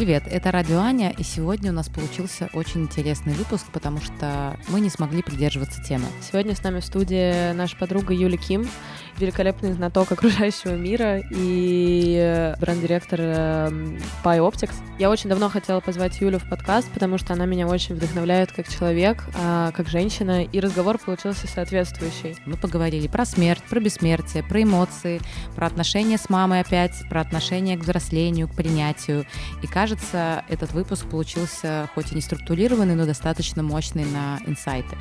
Привет, это Радио Аня, и сегодня у нас получился очень интересный выпуск, потому что мы не смогли придерживаться темы. Сегодня с нами в студии наша подруга Юля Ким, великолепный знаток окружающего мира и бренд-директор Pi Optics. Я очень давно хотела позвать Юлю в подкаст, потому что она меня очень вдохновляет как человек, как женщина, и разговор получился соответствующий. Мы поговорили про смерть, про бессмертие, про эмоции, про отношения с мамой опять, про отношения к взрослению, к принятию. И кажется, этот выпуск получился хоть и не структурированный, но достаточно мощный на инсайты.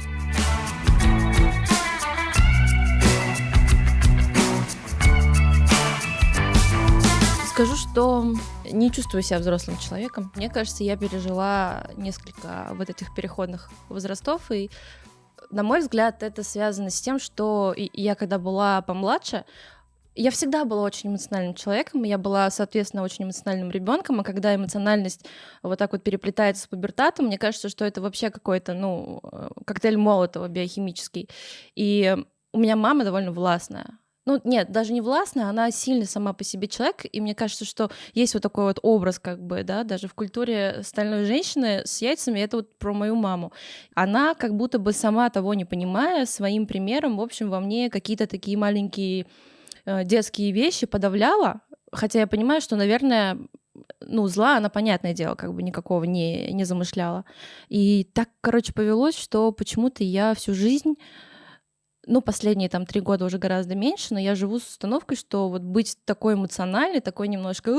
Скажу, что не чувствую себя взрослым человеком. Мне кажется, я пережила несколько вот этих переходных возрастов, и, на мой взгляд, это связано с тем, что я, когда была помладше, я всегда была очень эмоциональным человеком, и я была, соответственно, очень эмоциональным ребенком, а когда эмоциональность вот так вот переплетается с пубертатом, мне кажется, что это вообще какой-то, коктейль Молотова биохимический. И у меня мама довольно властная. Нет, даже не властная, она сильный сама по себе человек, и мне кажется, что есть вот такой вот образ, даже в культуре стальной женщины с яйцами, это вот про мою маму. Она как будто бы сама того не понимая, своим примером, в общем, во мне какие-то такие маленькие детские вещи подавляла, хотя я понимаю, что, наверное, зла она, понятное дело, никакого не замышляла. И так, повелось, что почему-то я всю жизнь... последние 3 года уже гораздо меньше, но я живу с установкой, что вот быть такой эмоциональной, такой немножко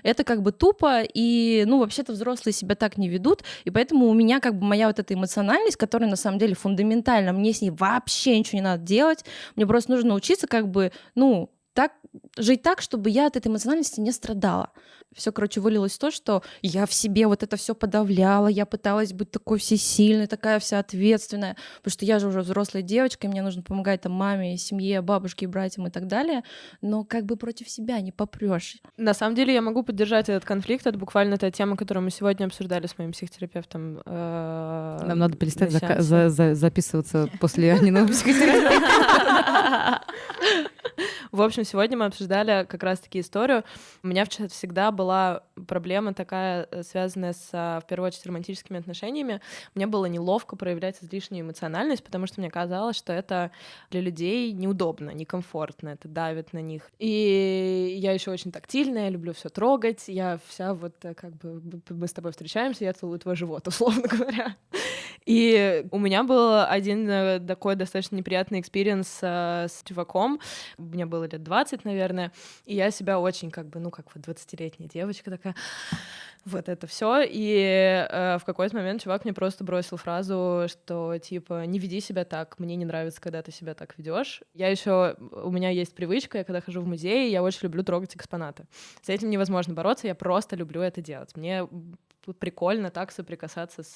это тупо, и, вообще-то взрослые себя так не ведут, и поэтому у меня моя вот эта эмоциональность, которая на самом деле фундаментальна, мне с ней вообще ничего не надо делать, мне просто нужно научиться жить так, чтобы я от этой эмоциональности не страдала. Все, вылилось в то, что я в себе вот это все подавляла, я пыталась быть такой всесильной, такая вся ответственная, потому что я же уже взрослая девочка, и мне нужно помогать маме, семье, бабушке, братьям и так далее, но против себя не попрёшь. На самом деле я могу поддержать этот конфликт, это буквально та тема, которую мы сегодня обсуждали с моим психотерапевтом. Нам надо перестать записываться после Аниного психотерапевта. В общем, сегодня мы обсуждали как раз-таки историю. У меня всегда была проблема такая, связанная в первую очередь, с романтическими отношениями. Мне было неловко проявлять излишнюю эмоциональность, потому что мне казалось, что это для людей неудобно, некомфортно, это давит на них. И я еще очень тактильная, люблю все трогать. Я вся мы с тобой встречаемся, я целую твой живот, условно говоря. И у меня был один такой достаточно неприятный экспириенс с чуваком. Мне было лет 20, наверное, и я себя очень как 20-летняя девочка такая, вот это все. И в какой-то момент чувак мне просто бросил фразу, что не веди себя так, мне не нравится, когда ты себя так ведешь. У меня есть привычка, я когда хожу в музей, я очень люблю трогать экспонаты. С этим невозможно бороться, я просто люблю это делать. Мне прикольно так соприкасаться с...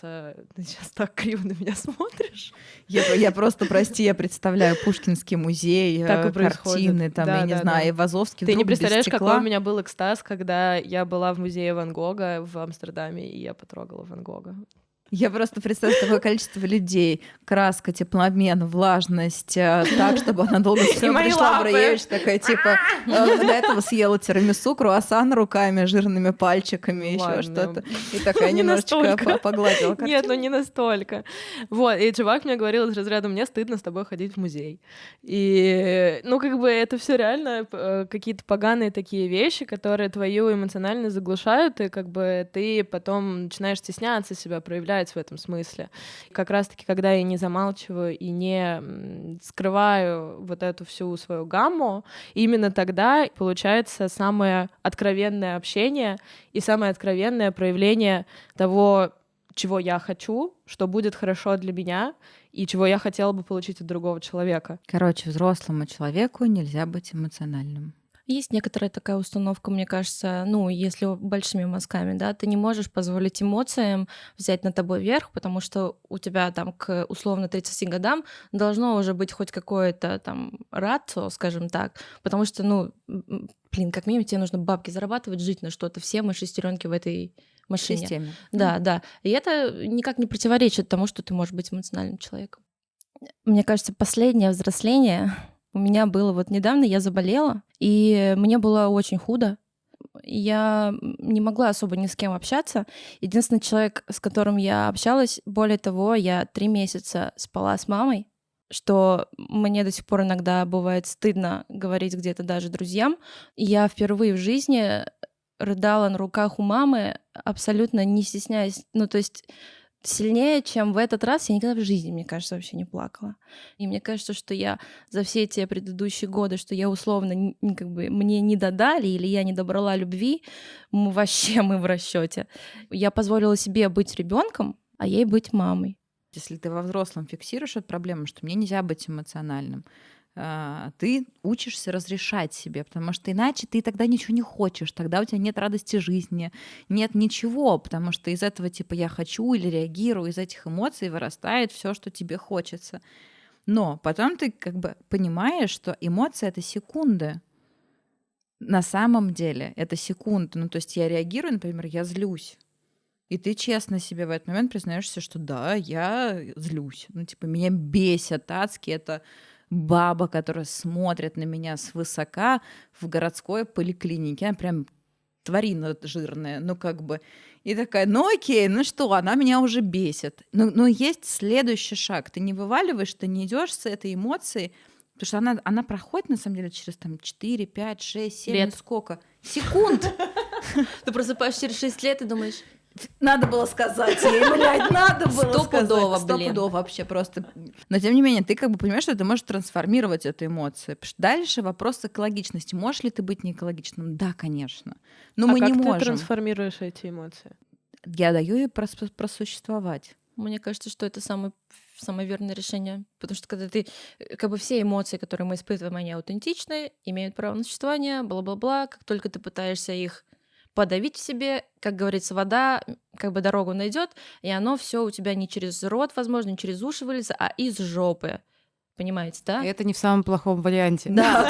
Ты сейчас так криво на меня смотришь. Я просто, прости, я представляю Пушкинский музей, картины, не знаю, Айвазовский. Ты не представляешь, какой у меня был экстаз, когда я была в музее Ван Гога в Амстердаме, и я потрогала Ван Гога. Я просто представляю такое количество людей. Краска, теплообмен, влажность, так, чтобы она долго пришла Браевич, такая до этого съела тирамису, круассан руками, жирными пальчиками, еще что-то. И такая немножечко погладила картину. Нет, не настолько. Вот, и чувак мне говорил из разряда: мне стыдно с тобой ходить в музей. И, это все реально какие-то поганые такие вещи, которые твою эмоциональность заглушают, и ты потом начинаешь стесняться себя, проявлять в этом смысле. Как раз-таки, когда я не замалчиваю и не скрываю вот эту всю свою гамму, именно тогда получается самое откровенное общение и самое откровенное проявление того, чего я хочу, что будет хорошо для меня и чего я хотела бы получить от другого человека. Взрослому человеку нельзя быть эмоциональным. Есть некоторая такая установка, мне кажется, если большими мазками, да, ты не можешь позволить эмоциям взять над тобой верх, потому что у тебя к условно 30 годам должно уже быть хоть какое-то рацио, скажем так, потому что, как минимум тебе нужно бабки зарабатывать, жить на что-то, все мы шестеренки в этой машине. Системе. Да. И это никак не противоречит тому, что ты можешь быть эмоциональным человеком. Мне кажется, последнее взросление у меня было недавно, я заболела, и мне было очень худо. я не могла особо ни с кем общаться. Единственный человек, с которым я общалась, более того, я 3 месяца спала с мамой, что мне до сих пор иногда бывает стыдно говорить где-то даже друзьям. И я впервые в жизни рыдала на руках у мамы, абсолютно не стесняясь. Ну, то есть сильнее, чем в этот раз, я никогда в жизни, мне кажется, вообще не плакала. И мне кажется, что я за все те предыдущие годы, что я условно как бы мне не додали или я не добрала любви, мы в расчете. Я позволила себе быть ребенком, а ей быть мамой. Если ты во взрослом фиксируешь эту проблему, что мне нельзя быть эмоциональным, ты учишься разрешать себе, потому что иначе ты тогда ничего не хочешь, тогда у тебя нет радости жизни, нет ничего, потому что из этого типа я хочу или реагирую, из этих эмоций вырастает все, что тебе хочется. Но потом ты как бы понимаешь, что эмоции — это секунды. На самом деле это секунды. Ну, то есть я реагирую, например, я злюсь. И ты честно себе в этот момент признаешься, что да, я злюсь. Ну, типа, меня бесит адски это баба, которая смотрит на меня свысока в городской поликлинике. Она прям тварина жирная, ну как бы. И такая, ну окей, ну что, она меня уже бесит. Но есть следующий шаг. Ты не вываливаешь, ты не идешь с этой эмоцией, потому что она проходит, на самом деле, через там 4, 5, 6, 7, лет. Ну сколько? Секунд! Ты просыпаешься через 6 лет и думаешь... Надо было сказать ей, блядь, надо было Стопудово, сказать. блин. Стопудово вообще просто. Но тем не менее, ты как бы понимаешь, что ты можешь трансформировать эту эмоцию. Потому что дальше вопрос экологичности. Можешь ли ты быть неэкологичным? Да, конечно. Но мы не как ты можем. трансформируешь эти эмоции? Я даю ей просуществовать. Мне кажется, что это самое верное решение. Потому что когда ты... Как бы все эмоции, которые мы испытываем, они аутентичны, имеют право на существование, бла-бла-бла. Как только ты пытаешься их подавить в себе, как говорится, вода как бы дорогу найдет, и оно все у тебя не через рот, возможно, не через уши вылезет, а из жопы. Понимаете, да? И это не в самом плохом варианте. Да.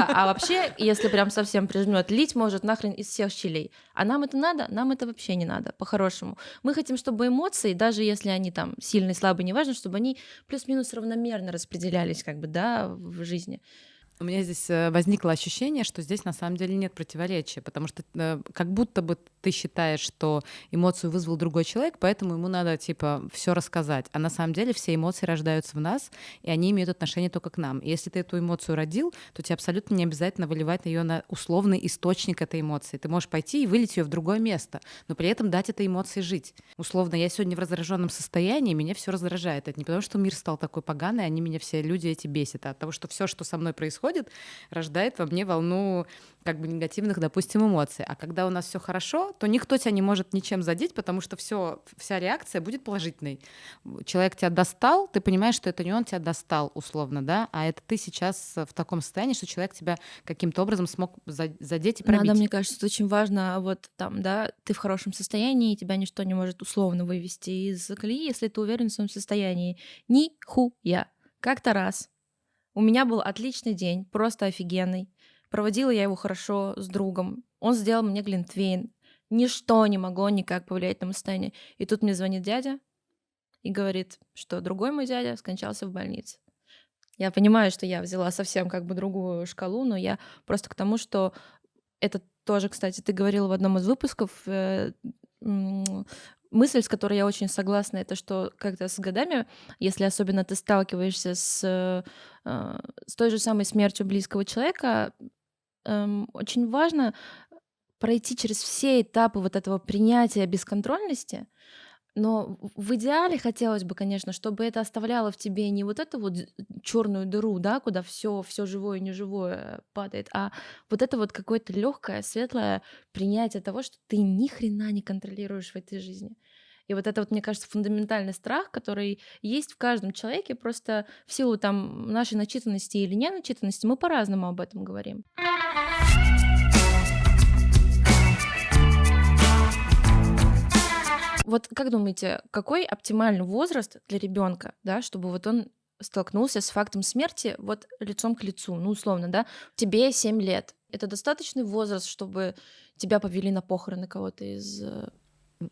А вообще, если прям совсем прижмет, лить может нахрен из всех щелей. А нам это надо? Нам это вообще не надо, по-хорошему. Мы хотим, чтобы эмоции, даже если они там сильные, слабые, неважно, чтобы они плюс-минус равномерно распределялись как бы, да, в жизни. У меня здесь возникло ощущение, что здесь на самом деле нет противоречия, потому что как будто бы ты считаешь, что эмоцию вызвал другой человек, поэтому ему надо типа все рассказать. А на самом деле все эмоции рождаются в нас, и они имеют отношение только к нам. И если ты эту эмоцию родил, то тебе абсолютно не обязательно выливать ее на условный источник этой эмоции. Ты можешь пойти и вылить ее в другое место, но при этом дать этой эмоции жить. Условно, я сегодня в раздраженном состоянии, меня все раздражает. Это не потому, что мир стал такой поганый, они меня все люди эти бесят, а от того, что все, что со мной происходит, рождает во мне волну как бы негативных, допустим, эмоций. А когда у нас все хорошо, то никто тебя не может ничем задеть, потому что вся реакция будет положительной. Человек тебя достал, ты понимаешь, что это не он тебя достал, условно, да, а это ты сейчас в таком состоянии, что человек тебя каким-то образом смог задеть и пробить. Надо, мне кажется, это очень важно, вот там, да, ты в хорошем состоянии, и тебя ничто не может условно вывести из колеи, если ты уверен в своем состоянии. Нихуя. Как-то раз у меня был отличный день, просто офигенный. Проводила я его хорошо с другом. Он сделал мне глинтвейн. Ничто не могло никак повлиять на мое состояние. И тут мне звонит дядя и говорит, что другой мой дядя скончался в больнице. Я понимаю, что я взяла совсем как бы другую шкалу, но я просто к тому, что это тоже, кстати, ты говорила в одном из выпусков, мысль, с которой я очень согласна, это что как-то с годами, если особенно ты сталкиваешься с той же самой смертью близкого человека, очень важно пройти через все этапы вот этого принятия бесконтрольности, но в идеале хотелось бы, конечно, чтобы это оставляло в тебе не вот эту вот черную дыру, да, куда все живое и неживое падает, а вот это вот какое-то легкое, светлое принятие того, что ты ни хрена не контролируешь в этой жизни. И вот это вот, мне кажется, фундаментальный страх, который есть в каждом человеке, просто в силу там нашей начитанности или неначитанности мы по-разному об этом говорим. Вот как думаете, какой оптимальный возраст для ребенка, да, чтобы вот он столкнулся с фактом смерти вот лицом к лицу, ну, условно, да, тебе 7 лет. Это достаточный возраст, чтобы тебя повели на похороны кого-то из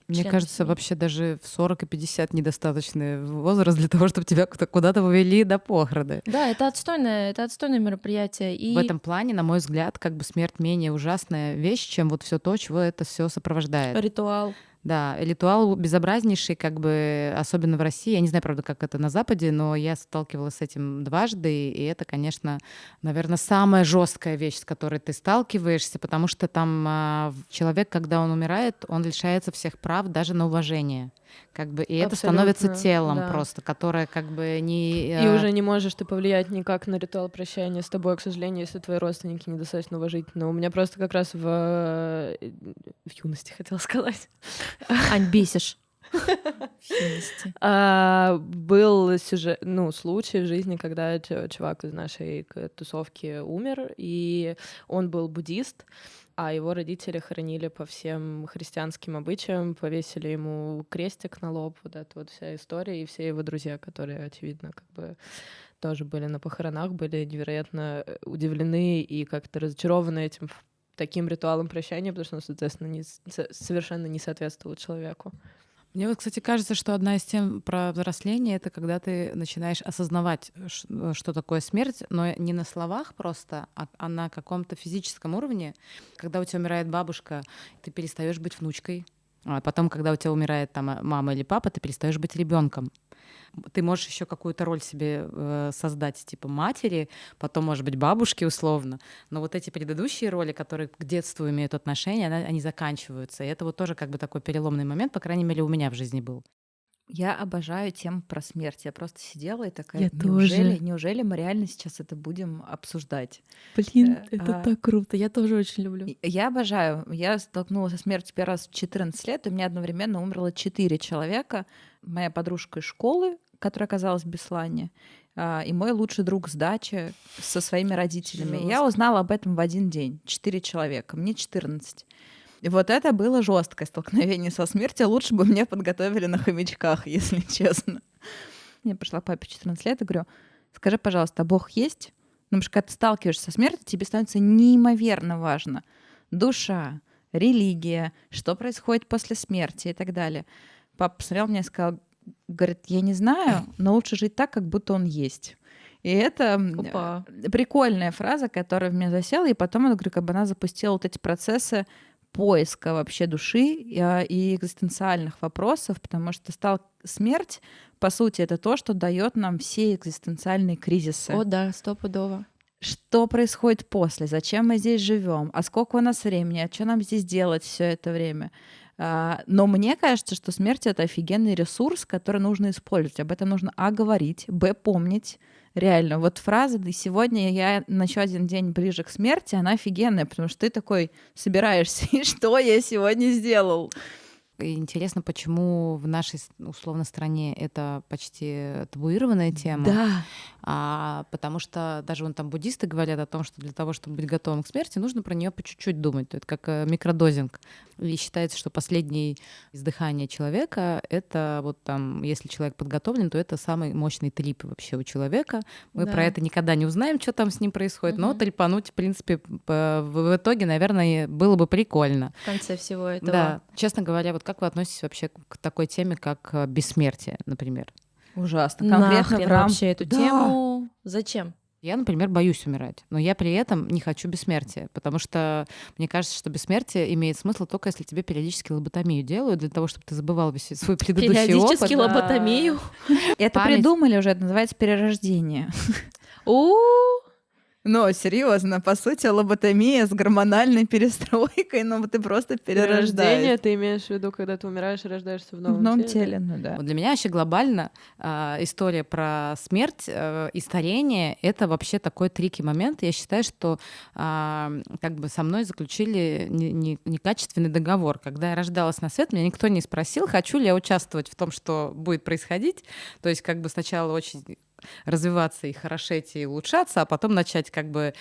Мне членов кажется, семьи. вообще даже в 40 и 50 недостаточный возраст для того, чтобы тебя куда-то повели до похороны. Да, это отстойное мероприятие. И В этом плане, на мой взгляд, как бы смерть менее ужасная вещь, чем вот все то, чего это все сопровождает. ритуал. Да, ритуал безобразнейший, как бы, особенно в России. Я не знаю, правда, как это на Западе, но я сталкивалась с этим дважды, и это, конечно, наверное, самая жесткая вещь, с которой ты сталкиваешься, потому что там человек, когда он умирает, он лишается всех прав даже на уважение. Как бы, и это Абсолютно, становится телом да. просто, которое как бы не... И уже не можешь ты повлиять никак на ритуал прощания с тобой, к сожалению, если твои родственники недостаточно уважительны. У меня просто как раз в юности, хотела сказать, Ань, бесишь. В юности. был сюжет, случай в жизни, когда чувак из нашей тусовки умер, и он был буддист, а его родители хоронили по всем христианским обычаям, повесили ему крестик на лоб, вот эта вот вся история, и все его друзья, которые, очевидно, как бы тоже были на похоронах, были невероятно удивлены и как-то разочарованы этим таким ритуалом прощания, потому что он, соответственно, совершенно не соответствовал человеку. Мне вот, кстати, кажется, что одна из тем про взросление — это когда ты начинаешь осознавать, что такое смерть, но не на словах просто, а на каком-то физическом уровне. Когда у тебя умирает бабушка, ты перестаешь быть внучкой. А потом, когда у тебя умирает там мама или папа, ты перестаешь быть ребенком. Ты можешь еще какую-то роль себе создать, типа матери, потом, может быть, бабушки условно. Но вот эти предыдущие роли, которые к детству имеют отношение, они заканчиваются. И это вот тоже как бы такой переломный момент, по крайней мере, у меня в жизни был. Я обожаю тему про смерть. Я просто сидела и такая, Я тоже. неужели мы реально сейчас это будем обсуждать? Блин, это так круто. Я тоже очень люблю. Я обожаю. Я столкнулась со смертью первый раз в 14 лет, и у меня одновременно умерло 4 человека. Моя подружка из школы, которая оказалась в Беслане, и мой лучший друг с дачи со своими родителями. Жестко. Я узнала об этом в один день. 4 человека, мне 14. И вот это было жесткое столкновение со смертью. Лучше бы меня подготовили на хомячках, если честно. Я пришла к папе 14 лет и говорю: скажи, пожалуйста, а Бог есть? Ну, потому что когда ты сталкиваешься со смертью, тебе становится неимоверно важно душа, религия, что происходит после смерти и так далее. Папа посмотрел на меня и сказал, говорит, я не знаю, но лучше жить так, как будто он есть. И это Опа. прикольная фраза, которая в меня засела, и потом, я говорю, как бы она запустила вот эти процессы поиска вообще души и экзистенциальных вопросов, потому что смерть, по сути, это то, что дает нам все экзистенциальные кризисы. О, да, стопудово. Что происходит после? Зачем мы здесь живем? А сколько у нас времени? А что нам здесь делать все это время? Но мне кажется, что смерть — это офигенный ресурс, который нужно использовать. Об этом нужно говорить, помнить. Реально, вот фраза «да сегодня я на еще один день ближе к смерти», она офигенная, потому что ты такой собираешься, и что я сегодня сделал? И интересно, почему в нашей, условно, стране это почти табуированная тема. Да. Потому что даже вон там буддисты говорят о том, что для того, чтобы быть готовым к смерти, нужно про нее по чуть-чуть думать. Это как микродозинг. И считается, что последнее издыхание человека — это вот там, если человек подготовлен, то это самый мощный трип вообще у человека. Мы Да. про это никогда не узнаем, что там с ним происходит, но трипануть, в принципе, в итоге, наверное, было бы прикольно. В конце всего этого. Да, честно говоря, вот как вы относитесь вообще к такой теме, как бессмертие, например? Ужасно. Конкретно Нахрен в рамках вообще эту тему. Зачем? Я, например, боюсь умирать, но я при этом не хочу бессмертия, потому что мне кажется, что бессмертие имеет смысл только если тебе периодически лоботомию делают для того, чтобы ты забывал весь свой предыдущий опыт. Периодически лоботомию. Это Память. придумали уже, это называется перерождение. Но серьезно, по сути, лоботомия с гормональной перестройкой, но ты просто Перерождение перерождаешь. ты имеешь в виду, когда ты умираешь и рождаешься в В новом новом теле? теле, ну да. Вот для меня вообще глобально история про смерть и старение — это вообще такой трики момент. Я считаю, что как бы со мной заключили некачественный договор. Когда я рождалась на свет, меня никто не спросил, хочу ли я участвовать в том, что будет происходить. То есть как бы сначала очень развиваться и хорошеть, и улучшаться, а потом начать как бы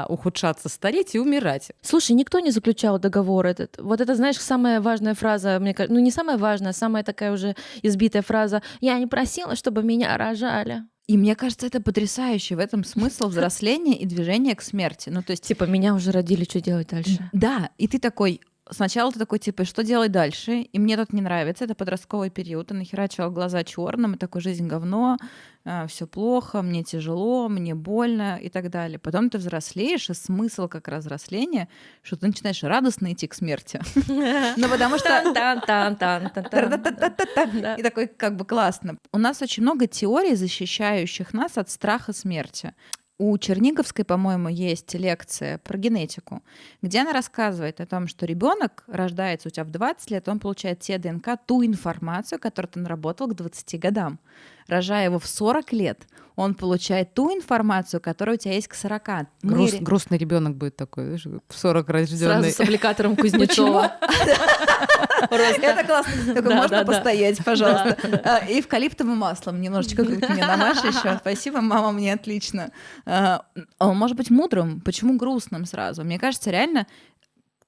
ухудшаться, стареть и умирать. Слушай, никто не заключал договор этот. Вот это, знаешь, самая важная фраза, мне кажется, ну не самая важная, а самая такая уже избитая фраза. Я не просила, чтобы меня рожали. И мне кажется, это потрясающе. В этом смысл взросления и движения к смерти. Ну, то есть, Типа, меня уже родили, что делать дальше? да, и ты такой, сначала ты такой, типа, что делать дальше? И мне тут не нравится, это подростковый период. Ты нахерачила глаза черным, и такой, жизнь говно, все плохо, мне тяжело, мне больно и так далее. Потом ты взрослеешь, и смысл как раз взросления, что ты начинаешь радостно идти к смерти. Ну, потому что... И такой, как бы, классно. У нас очень много теорий, защищающих нас от страха смерти. У Черниговской, по-моему, есть лекция про генетику, где она рассказывает о том, что ребенок рождается у тебя в 20 лет, он получает те ДНК, ту информацию, которую ты наработал к 20 годам. Рожая его в 40 лет, он получает ту информацию, которая у тебя есть к 40. Грустный ребенок будет такой, знаешь, в 40 рожденный. Сразу с аппликатором Кузнецова. Это классно. Только можно постоять, пожалуйста. И эвкалиптовым маслом немножечко мне намажь еще. Спасибо, мама, мне отлично. Он может быть мудрым. Почему грустным сразу? Мне кажется, реально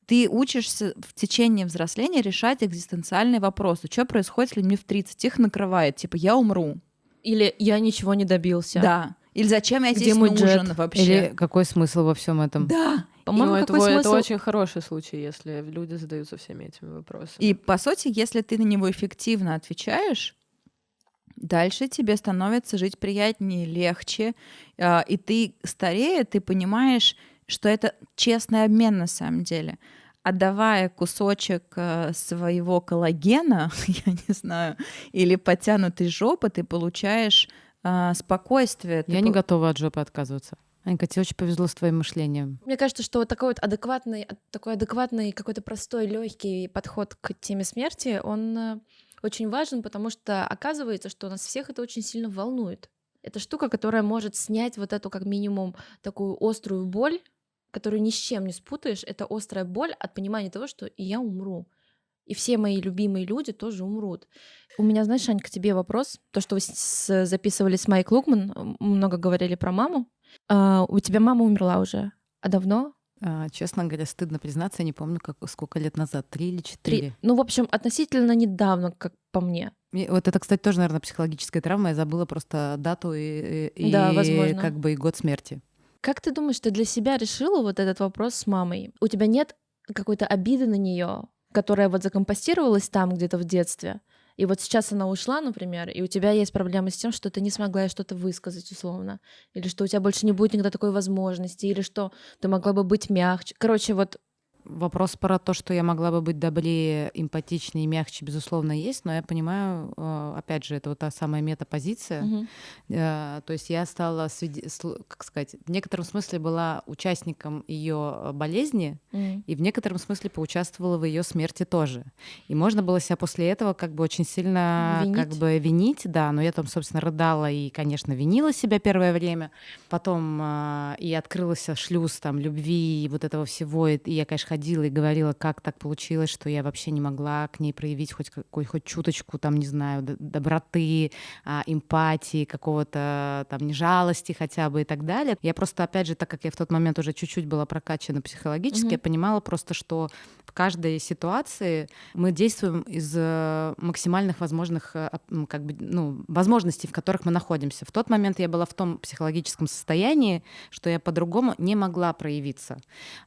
ты учишься в течение взросления решать экзистенциальные вопросы. Что происходит, если мне в 30 их накрывает? Типа, я умру. Или я ничего не добился. Да. Или зачем я Где здесь мой нужен джет? вообще? Или какой смысл во всем этом? Да. По-моему, Ну, какой это смысл? очень хороший случай, если люди задаются всеми этими вопросами. И, по сути, если ты на него эффективно отвечаешь, дальше тебе становится жить приятнее, легче, и ты, старея, ты понимаешь, что это честный обмен на самом деле. Отдавая кусочек своего коллагена, я не знаю, или подтянутой жопы, ты получаешь спокойствие. Я не готова от жопы отказываться. Анька, тебе очень повезло с твоим мышлением. Мне кажется, что вот такой адекватный, какой-то простой, легкий подход к теме смерти, он очень важен, потому что оказывается, что нас всех это очень сильно волнует. Это штука, которая может снять вот эту, как минимум, такую острую боль, которую ни с чем не спутаешь. Это острая боль от понимания того, что и я умру. И все мои любимые люди тоже умрут. У меня, знаешь, Анька, к тебе вопрос. То, что вы записывали с Майей Клугман, много говорили про маму. У тебя мама умерла уже? А давно? Честно говоря, стыдно признаться, я не помню, сколько лет назад, 3 или 4. Ну, в общем, относительно недавно, как по мне. Вот это, кстати, тоже, наверное, психологическая травма. Я забыла просто дату и Да, возможно. как бы и год смерти. Как ты думаешь, ты для себя решила вот этот вопрос с мамой? У тебя нет какой-то обиды на нее, которая вот закомпостировалась там где-то в детстве, и вот сейчас она ушла, например, и у тебя есть проблемы с тем, что ты не смогла ей что-то высказать условно, или что у тебя больше не будет никогда такой возможности, или что ты могла бы быть мягче. Короче, вот Вопрос про то, что я могла бы быть добрее, эмпатичнее и мягче, безусловно, есть, но я понимаю, опять же, это вот та самая метапозиция. То есть я стала, как сказать, в некотором смысле была участником ее болезни, и в некотором смысле поучаствовала в ее смерти тоже. И можно было себя после этого как бы очень сильно винить, да, но я там, собственно, рыдала и, конечно, винила себя первое время. Потом и открылся шлюз там любви и вот этого всего, и я, конечно, ходила и говорила, как так получилось, что я вообще не могла к ней проявить хоть чуточку, там, не знаю, доброты, эмпатии, какого-то там не жалости хотя бы и так далее. Я просто, опять же, так как я в тот момент уже чуть-чуть была прокачана психологически, я понимала просто, что в каждой ситуации мы действуем из максимальных возможных как бы, возможностей, в которых мы находимся. В тот момент я была в том психологическом состоянии, что я по-другому не могла проявиться.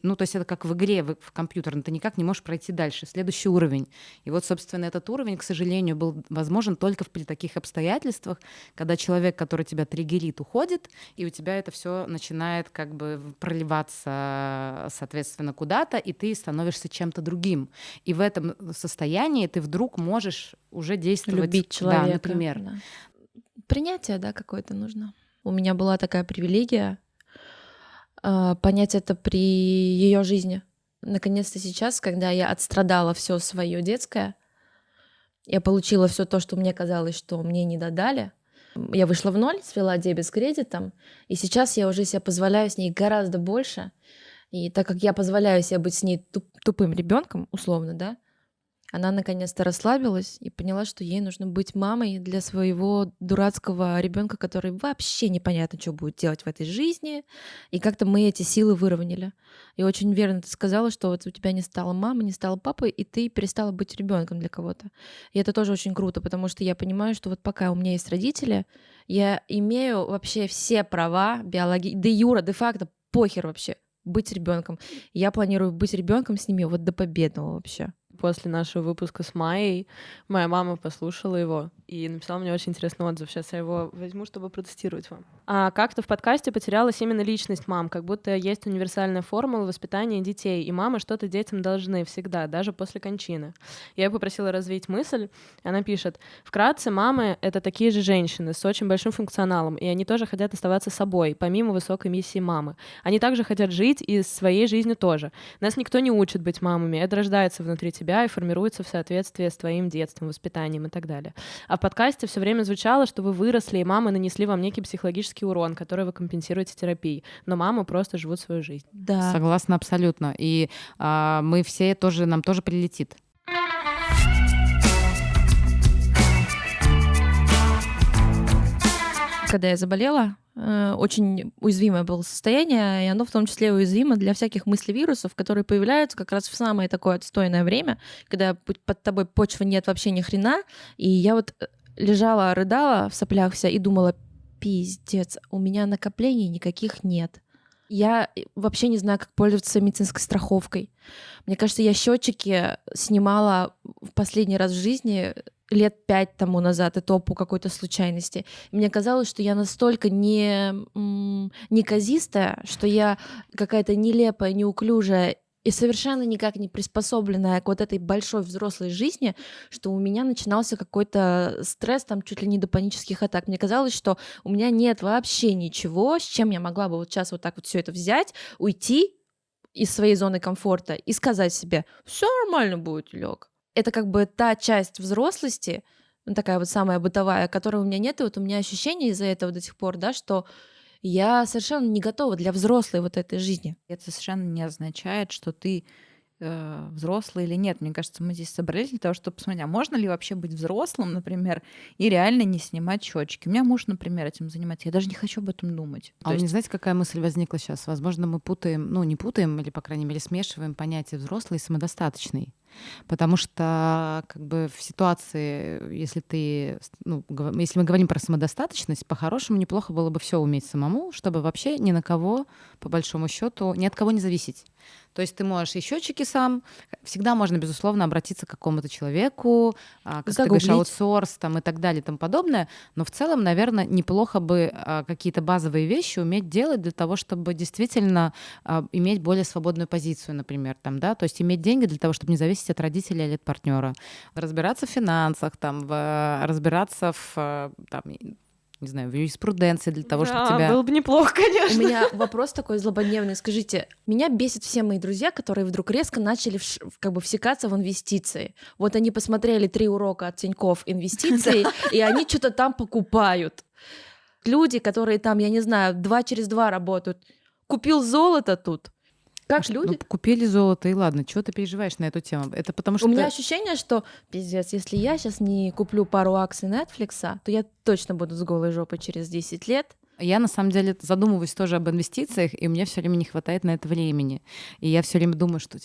То есть это как в игре, в компьютерной, ты никак не можешь пройти дальше, следующий уровень. И вот, собственно, этот уровень, к сожалению, был возможен только при таких обстоятельствах, когда человек, который тебя триггерит, уходит, и у тебя это все начинает как бы проливаться, соответственно, куда-то, и ты становишься чем-то другим. И в этом состоянии ты вдруг можешь уже действовать. Любить человека. Да, например. Да. Принятие, да, какое-то нужно. У меня была такая привилегия понять это при ее жизни. Наконец-то сейчас, когда я отстрадала все свое детское, я получила все то, что мне казалось, что мне не додали. Я вышла в ноль, свела дебет с кредитом, и сейчас я уже себе позволяю с ней гораздо больше. И так как я позволяю себе быть с ней тупым ребенком, условно, да, она наконец-то расслабилась и поняла, что ей нужно быть мамой для своего дурацкого ребенка, который вообще непонятно, что будет делать в этой жизни. И как-то мы эти силы выровняли. И очень верно ты сказала, что вот у тебя не стало мамы, не стало папы, и ты перестала быть ребенком для кого-то. И это тоже очень круто, потому что я понимаю, что вот пока у меня есть родители, я имею вообще все права де юра, де факто, похер вообще. быть ребенком. Я планирую быть ребенком с ними вот до победного вообще. После нашего выпуска с Майей моя мама послушала его и написала мне очень интересный отзыв. Сейчас я его возьму, чтобы протестировать вам. Как-то в подкасте потерялась именно личность мам, как будто есть универсальная формула воспитания детей, и мамы что-то детям должны всегда, даже после кончины. Я ее попросила развить мысль, она пишет: вкратце, мамы — это такие же женщины с очень большим функционалом, и они тоже хотят оставаться собой, помимо высокой миссии мамы. Они также хотят жить и своей жизнью тоже. Нас никто не учит быть мамами, это рождается внутри тебя и формируется в соответствии с твоим детством, воспитанием и так далее. А в подкасте все время звучало, что вы выросли, и мамы нанесли вам некий психологический урон, который вы компенсируете терапией. Но мамы просто живут свою жизнь. Да. Согласна абсолютно. И мы все тоже, нам тоже прилетит. Когда я заболела, очень уязвимое было состояние, и оно в том числе уязвимо для всяких мыслевирусов, которые появляются как раз в самое такое отстойное время, когда под тобой почвы нет вообще ни хрена, и я вот лежала, рыдала в соплях вся и думала: пиздец, у меня накоплений никаких нет. Я вообще не знаю, как пользоваться медицинской страховкой. Мне кажется, я счетчики снимала в последний раз в жизни лет 5 тому назад, и то по какой-то случайности. И мне казалось, что я настолько неказистая, что я какая-то нелепая, неуклюжая и совершенно никак не приспособленная к вот этой большой взрослой жизни, что у меня начинался какой-то стресс, там чуть ли не до панических атак. Мне казалось, что у меня нет вообще ничего, с чем я могла бы вот сейчас вот так вот все это взять, уйти из своей зоны комфорта и сказать себе: все нормально будет, Лёг. Это как бы та часть взрослости, такая вот самая бытовая, которой у меня нет, и вот у меня ощущение из-за этого до сих пор, да, что я совершенно не готова для взрослой вот этой жизни. Это совершенно не означает, что ты взрослый или нет. Мне кажется, мы здесь собрались для того, чтобы посмотреть, а можно ли вообще быть взрослым, например, и реально не снимать счетчики. У меня муж, например, этим занимается. Я даже не хочу об этом думать. А вы не знаете, какая мысль возникла сейчас? Возможно, мы путаем, не путаем, или, по крайней мере, смешиваем понятие взрослый и самодостаточный. Потому что как бы в ситуации, если мы говорим про самодостаточность, по-хорошему неплохо было бы все уметь самому, чтобы вообще ни на кого, по большому счету, ни от кого не зависеть. То есть ты можешь и счетчики сам, всегда можно, безусловно, обратиться к какому-то человеку, как ты говоришь, аутсорс там, и так далее и тому подобное, но в целом, наверное, неплохо бы какие-то базовые вещи уметь делать для того, чтобы действительно иметь более свободную позицию, например, там, да, то есть иметь деньги для того, чтобы не зависеть от родителей или от партнера, разбираться в финансах, там, разбираться в не знаю, в юриспруденции для того, чтобы тебя... было бы неплохо, конечно. У меня вопрос такой злободневный. Скажите, меня бесит все мои друзья, которые вдруг резко начали как бы всекаться в инвестиции. Вот они посмотрели 3 урока от Тинькофф инвестиций, и они что-то там покупают. Люди, которые там, я не знаю, 2 через 2 работают. Купил золото тут. Как люди? Купили золото, и ладно, чего ты переживаешь на эту тему? Это потому что... У меня ощущение, что, пиздец, если я сейчас не куплю пару акций Netflix, то я точно буду с голой жопой через 10 лет. Я, на самом деле, задумываюсь тоже об инвестициях, и у меня все время не хватает на это времени. И я все время думаю, что,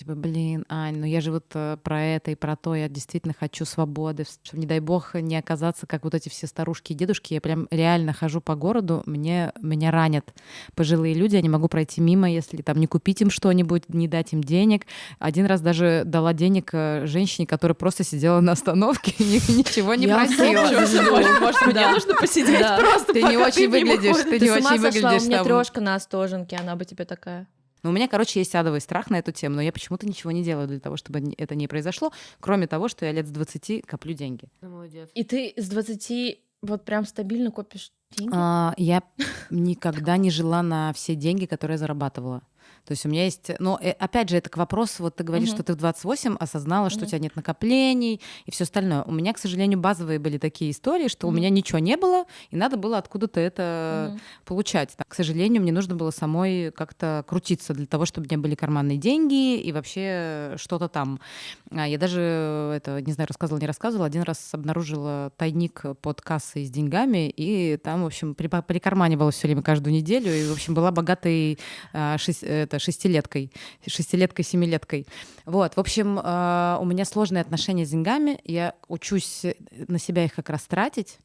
Ань, я же вот про это и про то, я действительно хочу свободы, чтобы, не дай бог, не оказаться, как вот эти все старушки и дедушки. Я прям реально хожу по городу, меня ранят пожилые люди, я не могу пройти мимо, если там не купить им что-нибудь, не дать им денег. Один раз даже дала денег женщине, которая просто сидела на остановке и ничего не просила. Может, мне нужно посидеть просто, ты не очень выглядишь. Ты не очень выглядишь. У меня трешка на Остоженке, она бы тебе такая. У меня, есть адовый страх на эту тему, но я почему-то ничего не делаю для того, чтобы это не произошло, кроме того, что я лет с 20 коплю деньги. Молодец. И ты с 20 вот прям стабильно копишь деньги? Я никогда не жила на все деньги, которые я зарабатывала. То есть у меня есть... Но, опять же, это к вопросу, вот ты говоришь, что ты в 28 осознала, что у тебя нет накоплений и все остальное. У меня, к сожалению, базовые были такие истории, что у меня ничего не было, и надо было откуда-то это получать. К сожалению, мне нужно было самой как-то крутиться для того, чтобы у меня были карманные деньги и вообще что-то там. Я даже, не знаю, рассказывала, не рассказывала, один раз обнаружила тайник под кассой с деньгами, и там, в общем, прикарманивала все время каждую неделю, и, в общем, была богатой шестилеткой, 7-леткой. Вот, в общем, у меня сложные отношения с деньгами, я учусь на себя их как раз тратить,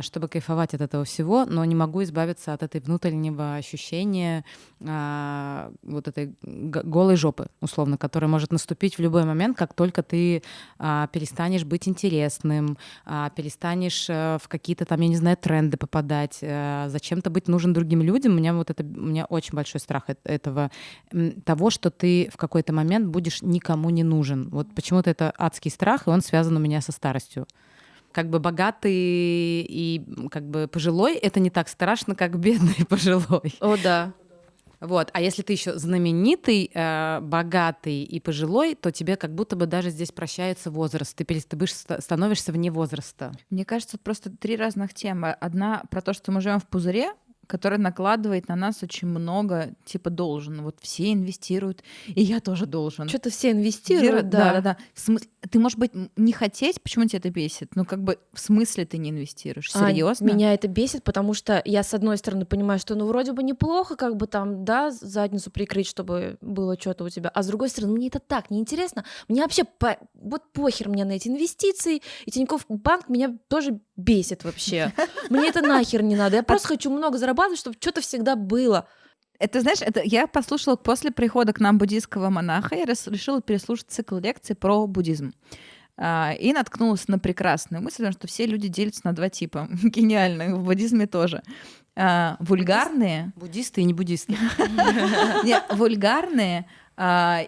чтобы кайфовать от этого всего, но не могу избавиться от этой внутреннего ощущения вот этой голой жопы, условно, которая может наступить в любой момент, как только ты перестанешь быть интересным, перестанешь в какие-то там, я не знаю, тренды попадать, зачем-то быть нужен другим людям. У меня очень большой страх этого, того, что ты в какой-то момент будешь никому не нужен. Вот почему-то это адский страх, и он связан у меня со старостью. Как бы богатый и как бы пожилой — это не так страшно, как бедный пожилой. О, да. Вот. А если ты еще знаменитый, богатый и пожилой, то тебе как будто бы даже здесь прощается возраст. Ты становишься вне возраста. Мне кажется, просто 3 разных темы. Одна про то, что мы живем в пузыре, который накладывает на нас очень много, типа, должен. Вот все инвестируют, и я тоже должен. Что-то все инвестируют, да. Да. Ты, может быть, не хотеть, почему тебя это бесит? Ну, как бы, в смысле ты не инвестируешь? Серьезно? Меня это бесит, потому что я, с одной стороны, понимаю, что, ну, вроде бы неплохо, как бы там, да, задницу прикрыть, чтобы было что-то у тебя, а с другой стороны, мне это так неинтересно. Мне вообще вот похер мне на эти инвестиции, и Тинькофф банк меня тоже бесит вообще. Мне это нахер не надо. Я просто хочу много зарабатывать, чтобы что-то всегда было. Это, знаешь, я послушала после прихода к нам буддийского монаха, я решила переслушать цикл лекций про буддизм. И наткнулась на прекрасную мысль, потому что все люди делятся на 2 типа. Гениально, в буддизме тоже. Вульгарные. Буддисты и не буддисты. Нет, вульгарные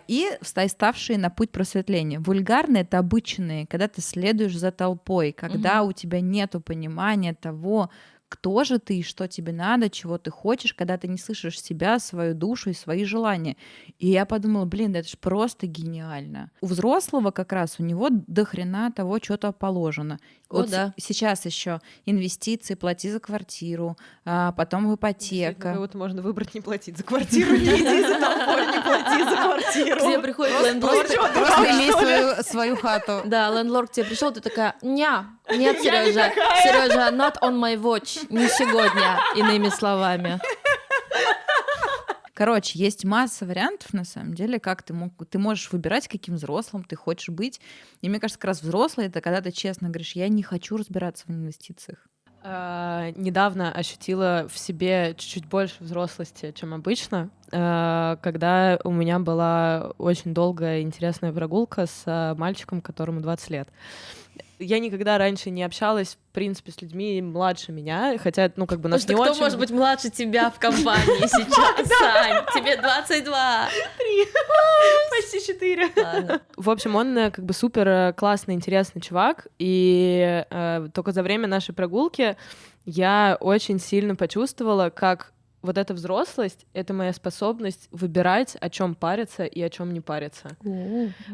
и ставшие на путь просветления. Вульгарные — это обычные, когда ты следуешь за толпой, когда у тебя нету понимания того, кто же ты, что тебе надо, чего ты хочешь, когда ты не слышишь себя, свою душу и свои желания. И я подумала, блин, да это же просто гениально. У взрослого как раз у него до хрена того, что-то положено. Вот да. Сейчас еще инвестиции, плати за квартиру, потом ипотека. Вот можно выбрать не платить за квартиру, не иди за толпой, не плати за квартиру. К тебе приходит лендлорд. Просто имей свою хату. Да, лендлорд к тебе пришел, ты такая, нет, Сережа, Сережа, not on my watch, не сегодня, иными словами. Короче, есть масса вариантов, на самом деле, как ты можешь выбирать, каким взрослым ты хочешь быть. И мне кажется, как раз взрослый — это когда ты честно говоришь, я не хочу разбираться в инвестициях. Недавно ощутила в себе чуть-чуть больше взрослости, чем обычно, когда у меня была очень долгая интересная прогулка с мальчиком, которому 20 лет. Я никогда раньше не общалась, в принципе, с людьми младше меня, хотя, ну, как бы нас не кто очень... может быть младше тебя в компании сейчас, Сань? Тебе 22. 3. Почти 4. В общем, он как бы супер классный, интересный чувак, и только за время нашей прогулки я очень сильно почувствовала, как вот эта взрослость — это моя способность выбирать, о чем париться и о чем не париться.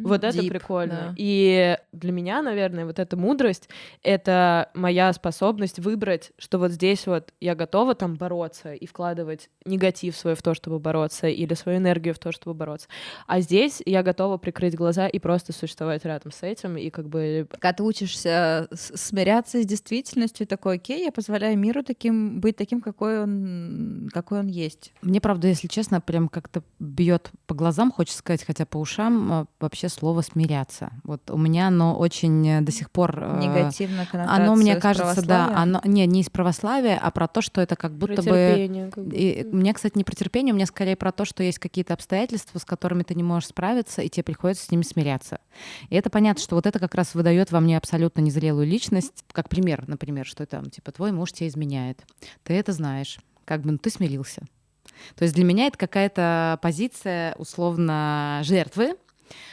Вот это прикольно. Да. И для меня, наверное, вот эта мудрость — это моя способность выбрать, что вот здесь вот я готова там бороться и вкладывать негатив свой в то, чтобы бороться, или свою энергию в то, чтобы бороться. А здесь я готова прикрыть глаза и просто существовать рядом с этим, и как бы... Когда ты учишься смиряться с действительностью, такой, окей, я позволяю миру быть таким, какой он есть. Мне, правда, если честно, прям как-то бьет по глазам, хочется сказать, хотя по ушам, вообще слово «смиряться». Вот у меня оно очень до сих пор... Негативная коннотация. Оно, мне кажется, да, оно не из православия, а про то, что это как будто бы... Мне, кстати, не про терпение, у меня скорее про то, что есть какие-то обстоятельства, с которыми ты не можешь справиться, и тебе приходится с ними смиряться. И это понятно, что вот это как раз выдает во мне абсолютно незрелую личность. Как пример, например, что там, типа, твой муж тебя изменяет. Ты это знаешь. Как бы, ну, ты смирился. То есть для меня это какая-то позиция условно жертвы,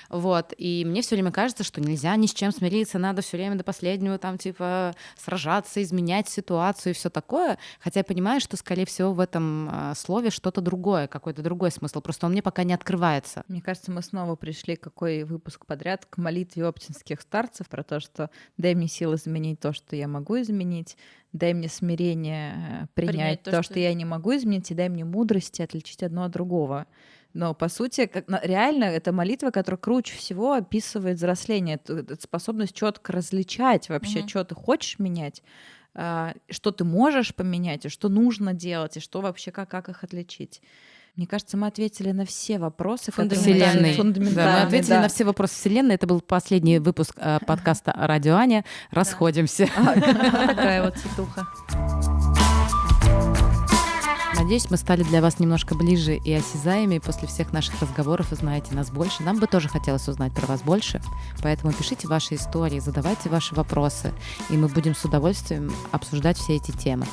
вот, и мне все время кажется, что нельзя ни с чем смириться, надо все время до последнего там типа сражаться, изменять ситуацию и все такое, хотя я понимаю, что, скорее всего, в этом слове что-то другое, какой-то другой смысл, просто он мне пока не открывается. Мне кажется, мы снова пришли, какой выпуск подряд, к молитве оптинских старцев про то, что дай мне силы изменить то, что я могу изменить, дай мне смирение принять то, что я не могу изменить, и дай мне мудрости отличить одно от другого. Но, по сути, реально это молитва, которая круче всего описывает взросление. Это способность четко различать вообще, что ты хочешь менять, что ты можешь поменять, и что нужно делать, и что вообще, как их отличить. Мне кажется, мы ответили на все вопросы Фундаментальные. Вселенной. Да, мы ответили на все вопросы Вселенной. Это был последний выпуск подкаста «Радио Аня». Расходимся. Такая вот цветуха. Надеюсь, мы стали для вас немножко ближе и осязаемее после всех наших разговоров. Вы знаете нас больше. Нам бы тоже хотелось узнать про вас больше. Поэтому пишите ваши истории, задавайте ваши вопросы. И мы будем с удовольствием обсуждать все эти темы.